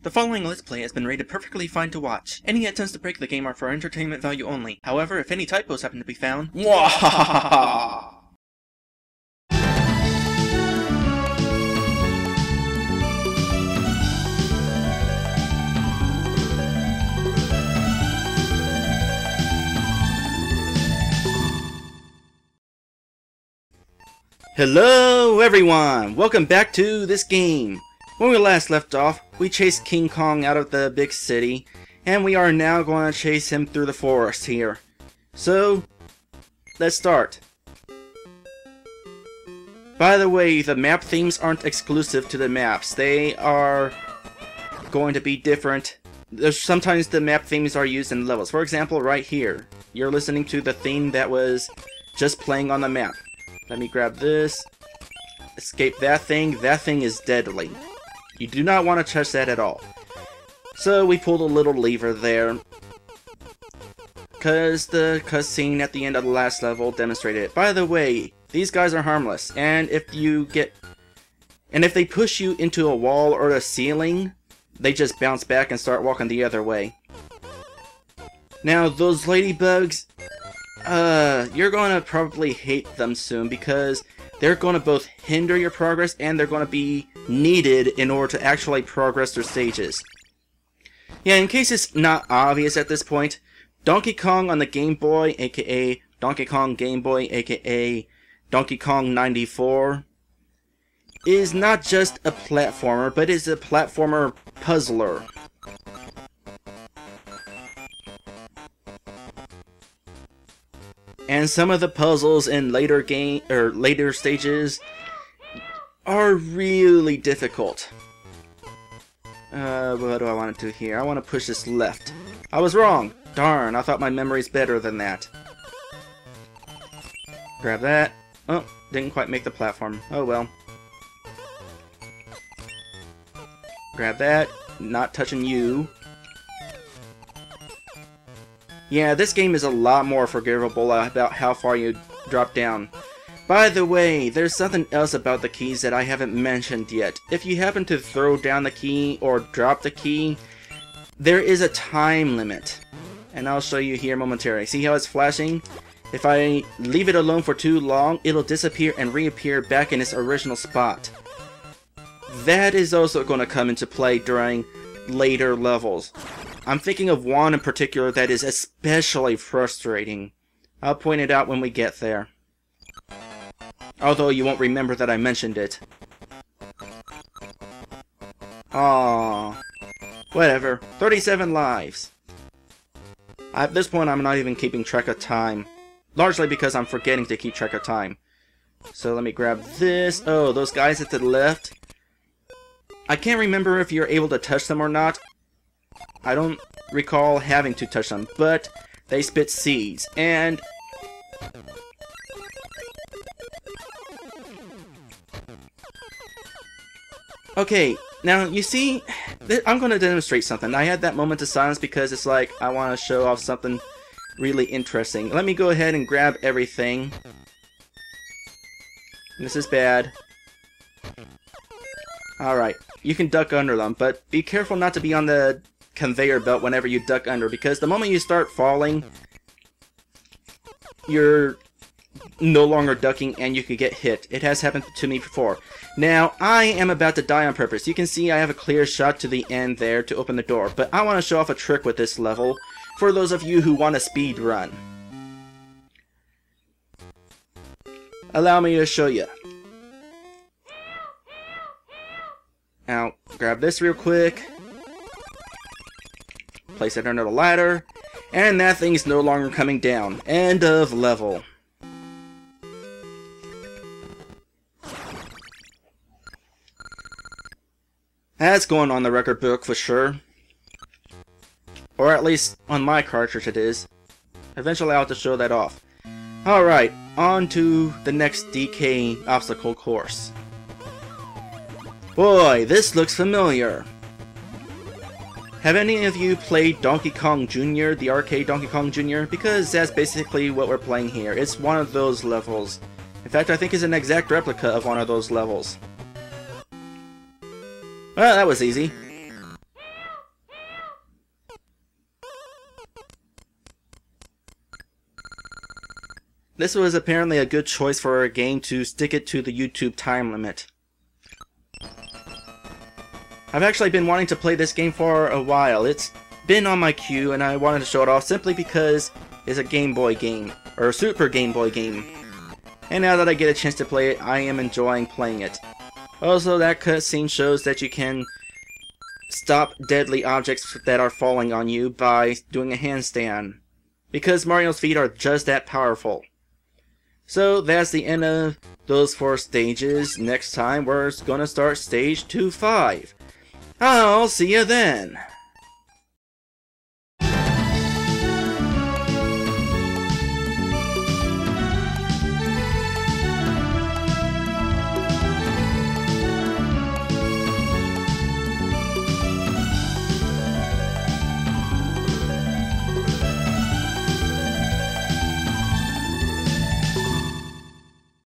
The following Let's Play has been rated perfectly fine to watch. Any attempts to break the game are for entertainment value only. However, if any typos happen to be found, Mwahaha! Hello everyone! Welcome back to this game. When we last left off, we chased King Kong out of the big city, and we are now going to chase him through the forest here. So, let's start. By the way, the map themes aren't exclusive to the maps. They are going to be different. Sometimes the map themes are used in levels. For example, right here, you're listening to the theme that was just playing on the map. Let me grab this. Escape that thing. That thing is deadly. You do not want to touch that at all. So we pulled a little lever there, because the cutscene at the end of the last level demonstrated it. By the way, these guys are harmless, and if they push you into a wall or a ceiling, they just bounce back and start walking the other way. Now, those ladybugs, you're gonna probably hate them soon, because they're gonna both hinder your progress and they're gonna be needed in order to actually progress through stages. Yeah, in case it's not obvious at this point, Donkey Kong on the Game Boy, aka Donkey Kong Game Boy, aka Donkey Kong 94, is not just a platformer, but is a platformer puzzler. And some of the puzzles in later stages are really difficult. What do I want to do here? I want to push this left. I was wrong! Darn, I thought my memory's better than that. Grab that. Oh, didn't quite make the platform. Oh well. Grab that. Not touching you. Yeah, this game is a lot more forgivable about how far you drop down. By the way, there's something else about the keys that I haven't mentioned yet. If you happen to throw down the key or drop the key, there is a time limit. And I'll show you here momentarily. See how it's flashing? If I leave it alone for too long, it'll disappear and reappear back in its original spot. That is also going to come into play during later levels. I'm thinking of one in particular that is especially frustrating. I'll point it out when we get there. Although you won't remember that I mentioned it. Aww. Whatever. 37 lives. At this point, I'm not even keeping track of time. Largely because I'm forgetting to keep track of time. So let me grab this. Oh, those guys at the left. I can't remember if you're able to touch them or not. I don't recall having to touch them, but they spit seeds, and okay, now you see, I'm going to demonstrate something. I had that moment of silence because it's like I want to show off something really interesting. Let me go ahead and grab everything. This is bad. Alright, you can duck under them, but be careful not to be on the conveyor belt whenever you duck under, because the moment you start falling, you're no longer ducking and you could get hit. It has happened to me before. Now, I am about to die on purpose. You can see I have a clear shot to the end there to open the door, but I want to show off a trick with this level for those of you who want a speed run. Allow me to show you. Now, grab this real quick. Place it under the ladder, and that thing's no longer coming down. End of level. That's going on the record book for sure. Or at least on my cartridge it is. Eventually I'll have to show that off. Alright, on to the next DK obstacle course. Boy, this looks familiar. Have any of you played Donkey Kong Jr., the arcade Donkey Kong Jr.? Because that's basically what we're playing here. It's one of those levels. In fact, I think it's an exact replica of one of those levels. Well, that was easy. this was apparently a good choice for a game to stick it to the YouTube time limit. I've actually been wanting to play this game for a while. It's been on my queue and I wanted to show it off simply because it's a Game Boy game, or a Super Game Boy game. And now that I get a chance to play it, I am enjoying playing it. Also, that cutscene shows that you can stop deadly objects that are falling on you by doing a handstand, because Mario's feet are just that powerful. So that's the end of those 4 stages. Next time we're gonna start stage 2-5. I'll see you then.